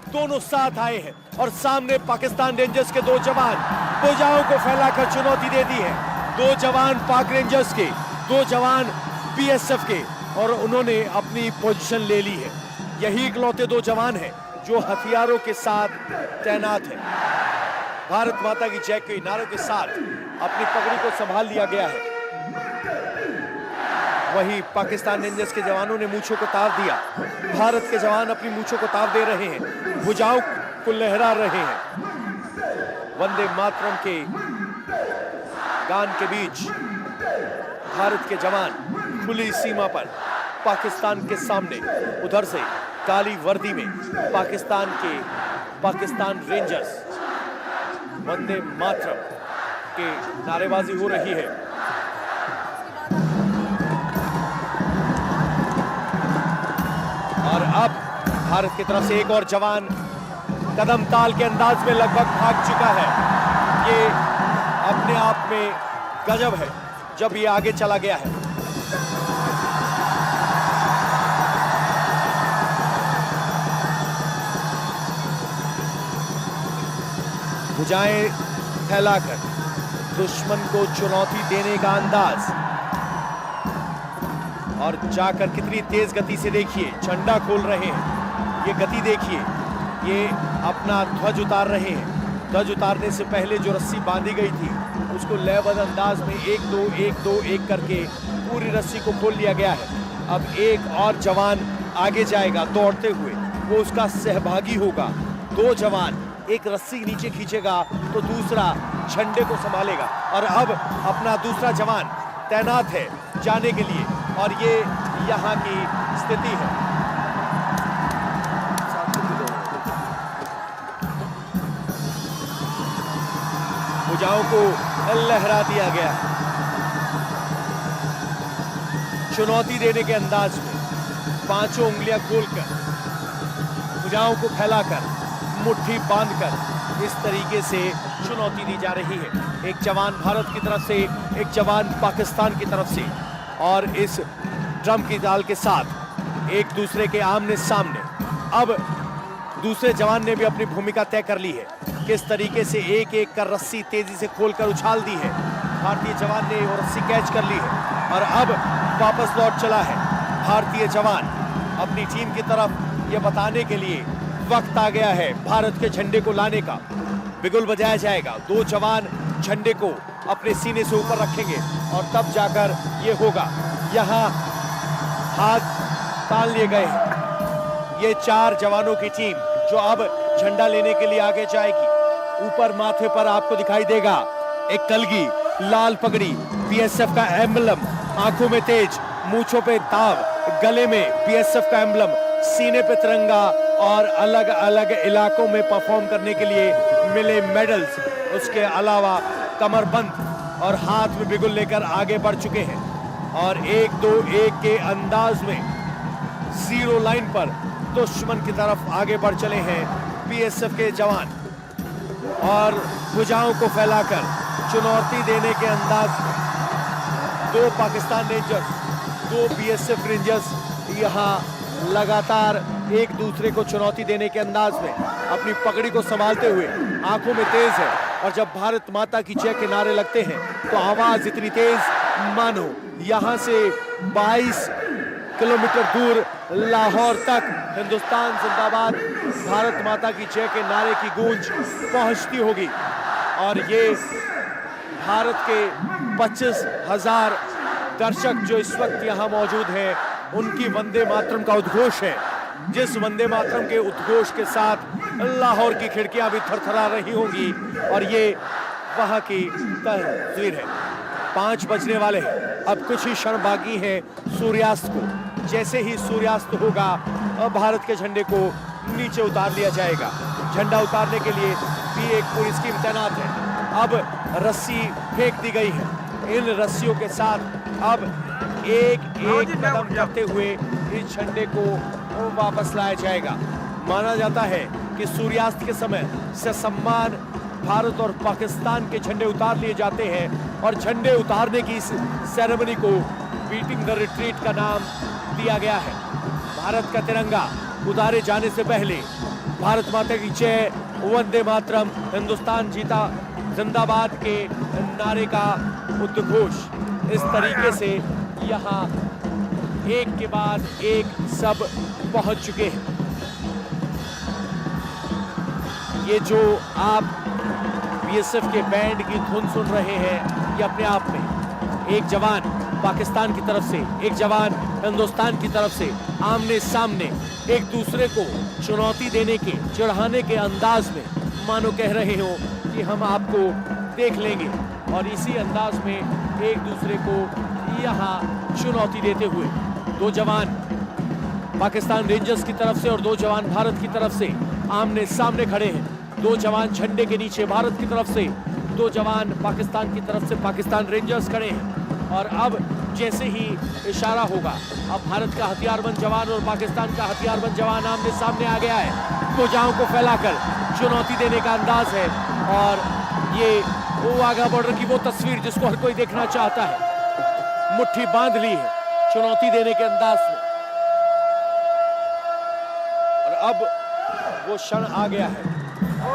दोनों साथ आए हैं और सामने पाकिस्तान रेंजर्स के दो जवान भुजाओं को फैलाकर चुनौती दे दी है। दो जवान पाक रेंजर्स के, दो जवान बीएसएफ के, और उन्होंने अपनी पोजीशन ले ली है। यही इकलौते दो जवान हैं जो हथियारों के साथ तैनात हैं। भारत माता की जय के नारों के साथ अपनी पगड़ी को संभाल लिया गया है। वही पाकिस्तान रेंजर्स के जवानों ने मूंछों को ताव दिया। भारत के जवान अपनी मूंछों को ताव दे रहे हैं, भुजाओं को लहरा रहे हैं। वंदे मातरम के गान के बीच भारत के जवान खुली सीमा पर पाकिस्तान के सामने, उधर से काली वर्दी में पाकिस्तान रेंजर्स वंदे मातरम के नारेबाजी हो रही है। और अब भारत की तरफ से एक और जवान कदम ताल के अंदाज में लगभग भाग चुका है। ये अपने आप में गजब है जब ये आगे चला गया है। भुजाएं फैलाकर दुश्मन को चुनौती देने का अंदाज, और जाकर कितनी तेज गति से देखिए झंडा खोल रहे हैं। ये गति देखिए, ये अपना ध्वज उतार रहे हैं। ध्वज उतारने से पहले जो रस्सी बांधी गई थी उसको लयबद्ध अंदाज में 1 2 1 2 1 करके पूरी रस्सी को खोल लिया गया है। अब एक और जवान आगे जाएगा दौड़ते हुए, वो उसका सहभागी होगा। दो जवान, एक रस्सी नीचे खींचेगा तो दूसरा झंडे को संभालेगा। और अब अपना दूसरा जवान तैनात है जाने के लिए, और ये यहाँ की स्थिति है। भुजाओं को लहरा दिया गया है। चुनौती देने के अंदाज में पांचों उंगलियां खोलकर, भुजाओं को फैलाकर, मुट्ठी बांधकर इस तरीके से चुनौती दी जा रही है। एक जवान भारत की तरफ से, एक जवान पाकिस्तान की तरफ से, और इस ड्रम की ताल के साथ एक दूसरे के आमने सामने। अब दूसरे जवान ने भी अपनी भूमिका तय कर ली है। किस तरीके से एक एक कर रस्सी तेजी से खोलकर उछाल दी है। भारतीय जवान ने वो रस्सी कैच कर ली है और अब वापस लौट चला है भारतीय जवान। अपनी टीम की तरफ ये बताने के लिए वक्त आ गया है भारत के झंडे को लाने का। बिगुल बजाया जाएगा, दो जवान झंडे को अपने सीने से ऊपर रखेंगे और तब जाकर ये होगा। यहाँ हाथ तान लिए गए हैं। ये 4 जवानों की टीम जो अब झंडा लेने के लिए आगे जाएगी। ऊपर माथे पर आपको दिखाई देगा एक कलगी, लाल पगड़ी, बीएसएफ का एम्बलम, आंखों में तेज, मूंछों पे ताव, गले में बीएसएफ का एम्बलम, सीने पे तिरंगा और अलग अलग इलाकों में परफॉर्म करने के लिए मिले मेडल्स। उसके अलावा कमरबंद और हाथ में बिगुल लेकर आगे बढ़ चुके हैं और 1-2-1 के अंदाज में जीरो लाइन पर दुश्मन की तरफ आगे बढ़ चले हैं बीएसएफ के जवान। और भुजाओं को फैलाकर चुनौती देने के अंदाज में 2 पाकिस्तान रेंजर्स, 2 बीएसएफ रेंजर्स यहाँ लगातार एक दूसरे को चुनौती देने के अंदाज में अपनी पगड़ी को संभालते हुए, आंखों में तेज है। और जब भारत माता की जय के नारे लगते हैं तो आवाज इतनी तेज मानो यहाँ से 22 किलोमीटर दूर लाहौर तक हिंदुस्तान जिंदाबाद, भारत माता की जय के नारे की गूंज पहुंचती होगी। और ये भारत के 25,000 दर्शक जो इस वक्त यहाँ मौजूद हैं, उनकी वंदे मातरम का उद्घोष है। जिस वंदे मातरम के उद्घोष के साथ लाहौर की खिड़कियां भी थरथरा रही होंगी। और ये वहां की तस्वीर है। 5 बजने वाले हैं, अब कुछ ही क्षण बाकी है सूर्यास्त को। जैसे ही सूर्यास्त होगा भारत के झंडे को नीचे उतार लिया जाएगा। झंडा उतारने के लिए भी एक पूरी स्कीम तैनात है। अब रस्सी फेंक दी गई है। इन रस्सियों के साथ अब एक एक कदम करते हुए इस झंडे को वापस लाया जाएगा। माना जाता है कि सूर्यास्त के समय से सम्मान भारत और पाकिस्तान के झंडे उतार लिए जाते हैं और झंडे उतारने की इस सेरेमनी को बीटिंग द रिट्रीट का नाम दिया गया है। भारत का तिरंगा उतारे जाने से पहले भारत माता की जय, वंदे मातरम, हिंदुस्तान जीता जिंदाबाद के नारे का उद्घोष। इस तरीके से यहाँ एक के बाद एक सब पहुंच चुके हैं। ये जो आप बीएसएफ के बैंड की धुन सुन रहे हैं, ये अपने आप में एक जवान पाकिस्तान की तरफ से, एक जवान हिंदुस्तान की तरफ से आमने सामने एक दूसरे को चुनौती देने के, चिढ़ाने के अंदाज में मानो कह रहे हो कि हम आपको देख लेंगे, और इसी अंदाज में एक दूसरे को यहाँ चुनौती देते हुए दो जवान पाकिस्तान रेंजर्स की तरफ से और दो जवान भारत की तरफ से आमने सामने खड़े हैं। दो जवान झंडे के नीचे भारत की तरफ से, दो जवान पाकिस्तान की तरफ से पाकिस्तान रेंजर्स खड़े हैं। और अब जैसे ही इशारा होगा, अब भारत का हथियारबंद जवान और पाकिस्तान का हथियारबंद जवान आमने सामने आ गया है। भुजाओं को फैलाकर चुनौती देने का अंदाज है, और ये वो वाघा बॉर्डर की वो तस्वीर जिसको हर कोई देखना चाहता है। मुट्ठी बांध ली है चुनौती देने के अंदाज में, और अब वो क्षण आ गया है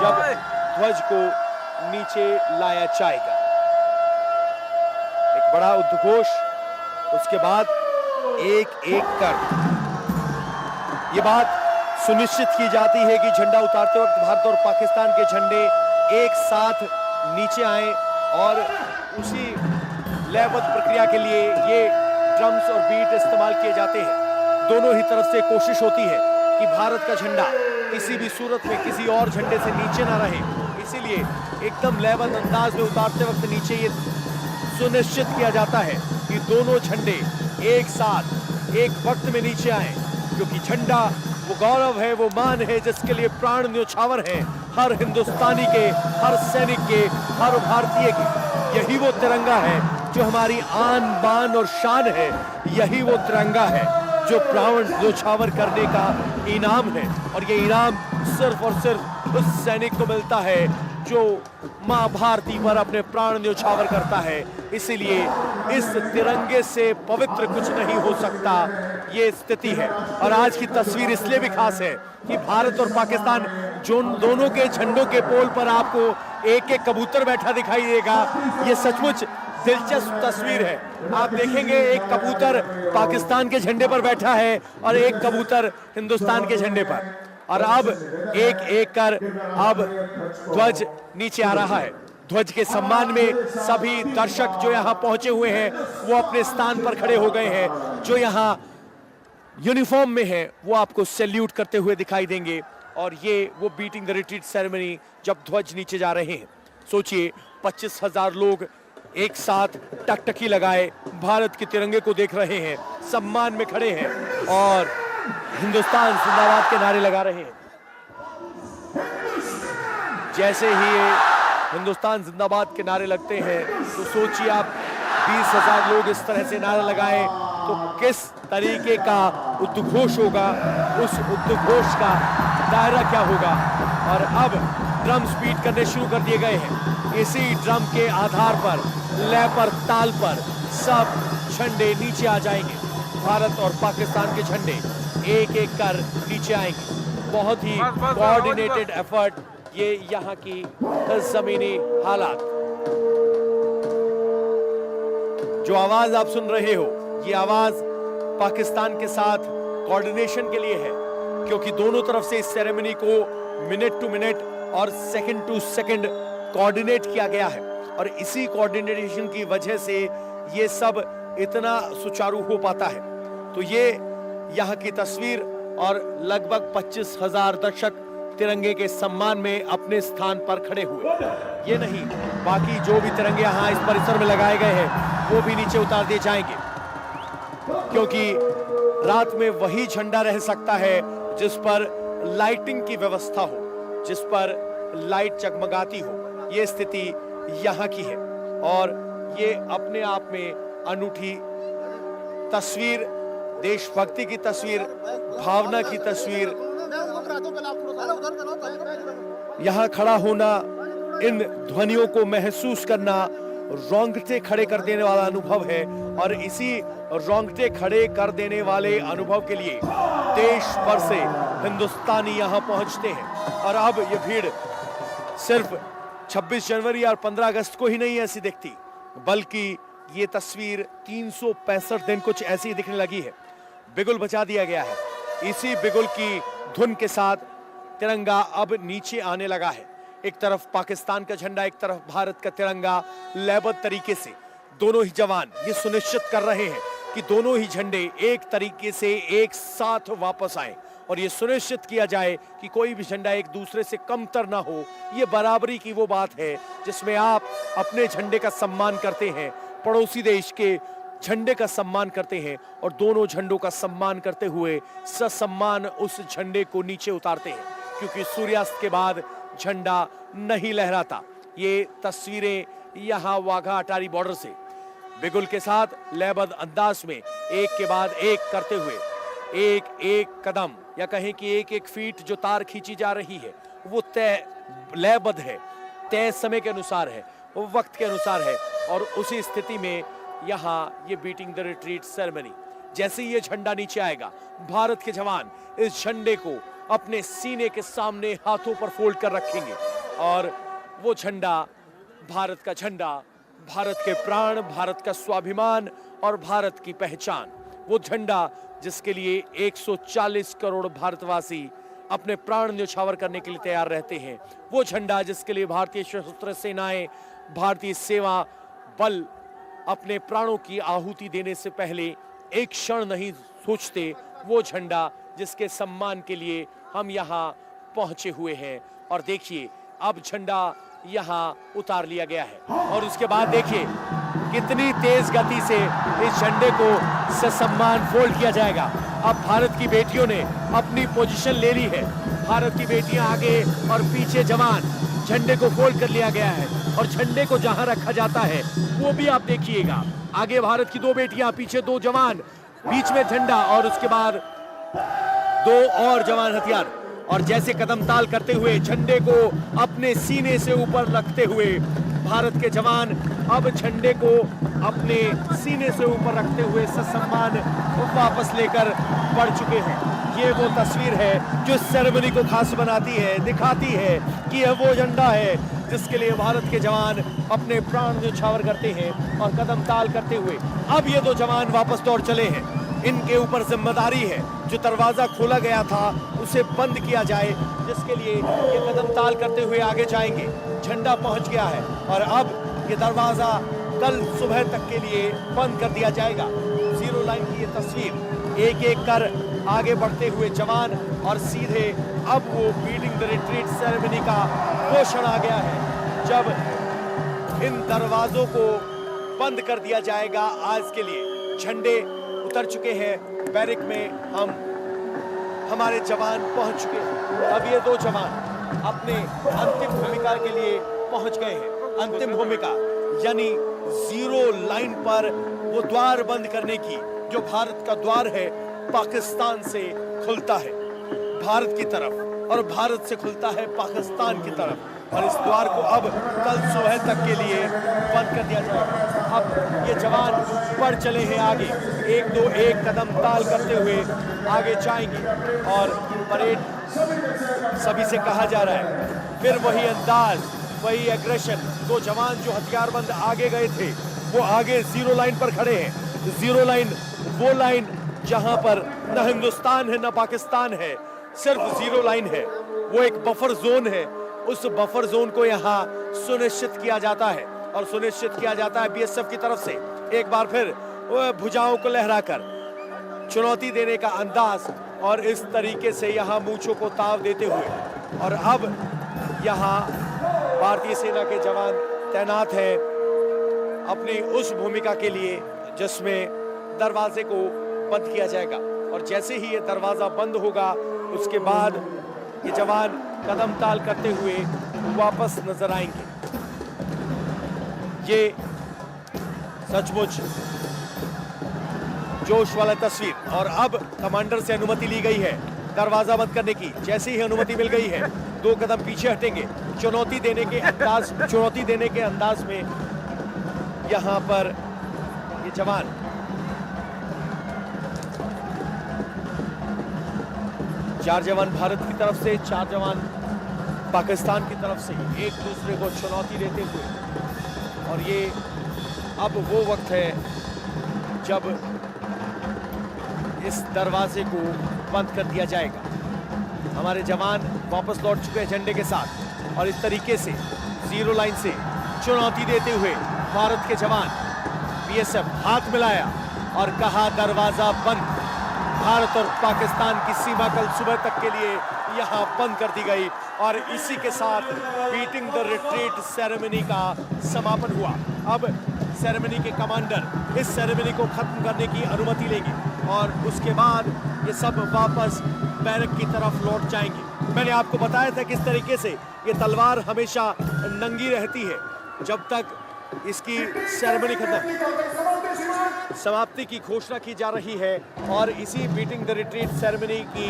जब ध्वज को नीचे लाया जाएगा। एक बड़ा उद्घोष, उसके बाद एक एक कर ये बात सुनिश्चित की जाती है कि झंडा उतारते वक्त भारत और पाकिस्तान के झंडे एक साथ नीचे आए, और उसी लयबद्ध प्रक्रिया के लिए ये ड्रम्स और बीट इस्तेमाल किए जाते हैं। दोनों ही तरफ से कोशिश होती है कि भारत का झंडा किसी भी सूरत में किसी और झंडे से नीचे ना रहे, इसीलिए एकदम लयबद्ध अंदाज में उतारते वक्त नीचे ये सुनिश्चित किया जाता है कि दोनों झंडे एक साथ एक वक्त में नीचे आए, क्योंकि झंडा वो गौरव है, वो मान है जिसके लिए प्राण न्योछावर है हर हिंदुस्तानी के, हर सैनिक के, हर भारतीय के। यही वो तिरंगा है जो हमारी आन बान और शान है, यही वो तिरंगा है जो प्राण न्योछावर करने का इनाम है, और ये इनाम सिर्फ और सिर्फ उस सैनिक को मिलता है जो मां भारती पर अपने प्राण न्योछावर करता है। इसीलिए इस तिरंगे से पवित्र कुछ नहीं हो सकता, ये स्थिति है। और आज की तस्वीर इसलिए भी खास है कि भारत और पाकिस्तान जो दोनों के झंडों के पोल पर आपको एक एक कबूतर बैठा दिखाई देगा। ये सचमुच दिलचस्प तस्वीर है। आप देखेंगे एक कबूतर पाकिस्तान के झंडे पर बैठा है और एक कबूतर हिंदुस्तान के झंडे पर, और अब एक एक कर अब ध्वज नीचे आ रहा है। ध्वज के सम्मान में सभी दर्शक जो यहाँ पहुंचे हुए हैं वो अपने स्थान पर खड़े हो गए हैं। जो यहाँ यूनिफॉर्म में है वो आपको सैल्यूट करते हुए दिखाई देंगे, और ये वो बीटिंग द रिट्रीट सेरेमनी जब ध्वज नीचे जा रहे हैं। सोचिए 25,000 लोग एक साथ टकटकी लगाए भारत के तिरंगे को देख रहे हैं, सम्मान में खड़े हैं और हिंदुस्तान जिंदाबाद के नारे लगा रहे हैं। जैसे ही ये हिंदुस्तान जिंदाबाद के नारे लगते हैं तो सोचिए आप 20,000 लोग इस तरह से नारा लगाए तो किस तरीके का उद्घोष होगा, उस उद्घोष का दायरा क्या होगा। और अब ड्रम्स बीट करने शुरू कर दिए गए हैं। इसी ड्रम के आधार पर, लय पर, ताल पर सब झंडे नीचे आ जाएंगे। भारत और पाकिस्तान के झंडे एक एक कर नीचे आएंगे। बहुत ही कोऑर्डिनेटेड एफर्ट, ये यहाँ की जमीनी हालात। जो आवाज आप सुन रहे हो ये आवाज पाकिस्तान के साथ कोऑर्डिनेशन के लिए है, क्योंकि दोनों तरफ से इस सेरेमनी को मिनट टू मिनट और सेकंड टू सेकंड कोऑर्डिनेट किया गया है, और इसी कोऑर्डिनेशन की वजह से ये सब इतना सुचारू हो पाता है। तो ये यहाँ की तस्वीर, और लगभग 25,000 दर्शक तिरंगे के सम्मान में अपने स्थान पर खड़े हुए। ये नहीं, बाकी जो भी तिरंगे यहाँ इस परिसर में लगाए गए हैं वो भी नीचे उतार दिए जाएंगे, क्योंकि रात में वही झंडा रह सकता है जिस पर लाइटिंग की व्यवस्था हो, जिस पर लाइट चकमगाती हो। ये स्थिति यहाँ की है, और ये अपने आप में अनूठी तस्वीर, देशभक्ति की तस्वीर, भावना की तस्वीर। यहाँ खड़ा होना, इन ध्वनियों को महसूस करना रोंगटे खड़े कर देने वाला अनुभव है, और इसी रोंगटे खड़े कर देने वाले अनुभव के लिए देश भर से हिंदुस्तानी यहाँ पहुंचते हैं। और अब ये भीड़ सिर्फ 26 जनवरी और 15 अगस्त को ही नहीं ऐसी दिखती, बल्कि ये तस्वीर 365 दिन कुछ ऐसी दिखने लगी है। बिगुल बजा दिया गया है। इसी बिगुल की धुन के साथ तिरंगा अब नीचे आने लगा है। एक तरफ पाकिस्तान का झंडा, एक तरफ भारत का तिरंगा लयबद्ध तरीके से दोनों ही जवान ये सुनिश्चित कर रहे हैं कि दोनों ही झंडे एक तरीके से एक साथ वापस आए और ये सुनिश्चित किया जाए कि कोई भी झंडा एक दूसरे से कमतर ना हो। ये बराबरी की वो बात है जिसमें आप अपने झंडे का सम्मान करते हैं, पड़ोसी देश के झंडे का सम्मान करते हैं और दोनों झंडों का सम्मान करते हुए ससम्मान उस झंडे को नीचे उतारते हैं, क्योंकि सूर्यास्त के बाद झंडा नहीं लहराता। ये तस्वीरें यहाँ वाघा अटारी बॉर्डर से बिगुल के साथ लयबद्ध अंदाज में एक के बाद एक करते हुए एक एक कदम या कहें कि एक एक फीट जो तार खींची जा रही है वो तय लयबद्ध है, तय समय के अनुसार है, वो वक्त के अनुसार है। और उसी स्थिति में यहाँ ये बीटिंग द रिट्रीट सेरेमनी, जैसे ही ये झंडा नीचे आएगा, भारत के जवान इस झंडे को अपने सीने के सामने हाथों पर फोल्ड कर रखेंगे और वो झंडा, भारत का झंडा, भारत के प्राण, भारत का स्वाभिमान और भारत की पहचान, वो झंडा जिसके लिए 140 करोड़ भारतवासी अपने प्राण न्यौछावर करने के लिए तैयार रहते हैं, वो झंडा जिसके लिए भारतीय सशस्त्र सेनाएं, भारतीय सेवा बल अपने प्राणों की आहुति देने से पहले एक क्षण नहीं सोचते, वो झंडा जिसके सम्मान के लिए हम यहाँ पहुंचे हुए हैं। और देखिए अब झंडा यहाँ उतार लिया गया है और उसके बाद देखिए कितनी तेज गति से इस झंडे को ससम्मान फोल्ड किया जाएगा। अब भारत की बेटियों ने अपनी पोजीशन ले ली है। भारत की बेटियां आगे और पीछे जवान, झंडे को फोल्ड कर लिया गया है और झंडे को जहां रखा जाता है वो भी आप देखिएगा। आगे भारत की 2 बेटियां, पीछे 2 जवान, बीच में झंडा और उसके बाद 2 और जवान हथियार। और जैसे कदम ताल करते हुए झंडे को अपने सीने से ऊपर रखते हुए भारत के जवान अब झंडे को अपने सीने से ऊपर रखते हुए ससम्मान वापस लेकर बढ़ चुके हैं। ये वो तस्वीर है जो सेरेमनी को खास बनाती है, दिखाती है कि यह वो झंडा है जिसके लिए भारत के जवान अपने प्राण न्यौछावर करते हैं और कदम ताल करते हुए अब ये 2 जवान वापस दौड़ चले हैं। इनके ऊपर जिम्मेदारी है जो दरवाजा खोला गया था उसे बंद किया जाए, जिसके लिए ये कदम ताल करते हुए आगे जाएंगे। झंडा पहुंच गया है और अब ये दरवाजा कल सुबह तक के लिए बंद कर दिया जाएगा। 0 लाइन की ये तस्वीर, एक एक कर आगे बढ़ते हुए जवान और सीधे अब वो बीटिंग द रिट्रीट सेरेमनी का वो क्षण आ गया है जब इन दरवाजों को बंद कर दिया जाएगा। आज के लिए झंडे उतर चुके हैं बैरिक में, हमारे जवान पहुंच चुके हैं। अब ये 2 जवान अपने अंतिम भूमिका के लिए पहुंच गए हैं। अंतिम भूमिका यानी 0 लाइन पर वो द्वार बंद करने की, जो भारत का द्वार है पाकिस्तान से खुलता है भारत की तरफ और भारत से खुलता है पाकिस्तान की तरफ, और इस द्वार को अब कल सुबह तक के लिए बंद कर दिया जाएगा। अब ये जवान बढ़ चले हैं आगे, 1-2-1 कदम ताल करते हुए आगे जाएंगे और परेड सभी से कहा जा रहा है फिर वही अंदाज, वही एग्रेशन। 2 जवान जो हथियारबंद आगे गए थे वो आगे 0 लाइन पर खड़े हैं। 0 लाइन वो लाइन जहां पर न हिंदुस्तान है न पाकिस्तान है, सिर्फ 0 लाइन है। वो एक बफर जोन है, उस बफर जोन को यहाँ सुनिश्चित किया जाता है और सुनिश्चित किया जाता है बीएसएफ की तरफ से। एक बार फिर भुजाओं को लहराकर चुनौती देने का अंदाज और इस तरीके से यहाँ मूंछों को ताव देते हुए। और अब यहाँ भारतीय सेना के जवान तैनात हैं अपनी उस भूमिका के लिए जिसमें दरवाजे को बंद किया जाएगा, और जैसे ही ये दरवाजा बंद होगा उसके बाद ये जवान कदम ताल करते हुए वापस नजर आएंगे। ये सचमुच जोश वाला तस्वीर। और अब कमांडर से अनुमति ली गई है दरवाजा बंद करने की। जैसे ही अनुमति मिल गई है 2 कदम पीछे हटेंगे। चुनौती देने के अंदाज में यहां पर ये जवान चार जवान भारत की तरफ से, 4 जवान पाकिस्तान की तरफ से एक दूसरे को चुनौती देते हुए, और ये अब वो वक्त है जब इस दरवाजे को बंद कर दिया जाएगा। हमारे जवान वापस लौट चुके हैं झंडे के साथ, और इस तरीके से जीरो लाइन से चुनौती देते हुए भारत के जवान बीएसएफ हाथ मिलाया और कहा दरवाजा बंद। भारत और पाकिस्तान की सीमा कल सुबह तक के लिए यहां बंद कर दी गई, और इसी के साथ बीटिंग द रिट्रीट सेरेमनी का समापन हुआ। अब सेरेमनी के कमांडर इस सेरेमनी को खत्म करने की अनुमति लेंगे, और उसके बाद ये सब वापस बैरक की तरफ लौट जाएंगे। मैंने आपको बताया था किस तरीके से ये तलवार हमेशा नंगी रहती है जब तक इसकी सेरेमनी खत्म समाप्ति की घोषणा की जा रही है, और इसी बीटिंग द रिट्रीट सेरेमनी की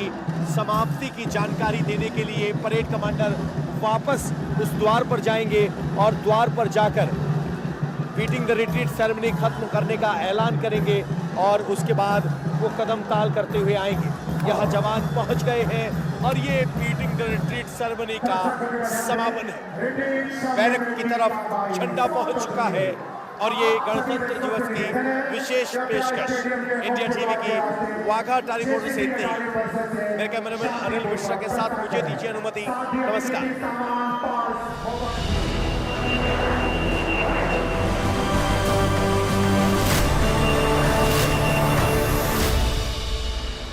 समाप्ति की जानकारी देने के लिए परेड कमांडर वापस उस द्वार पर जाएंगे, और द्वार पर जाकर बीटिंग द रिट्रीट सेरेमनी खत्म करने का ऐलान करेंगे, और उसके बाद वो कदम ताल करते हुए आएंगे। यहाँ जवान पहुंच गए हैं, और ये बीटिंग द रिट्रीट सेरेमनी का समापन है। बैरक की तरफ झंडा पहुंच चुका है, और ये गणतंत्र दिवस की विशेष पेशकश इंडिया टीवी की वाघा अटारी बॉर्डर से इतनी ही। मेरे कैमरामैन अनिल मिश्रा के साथ मुझे दीजिए अनुमति। नमस्कार।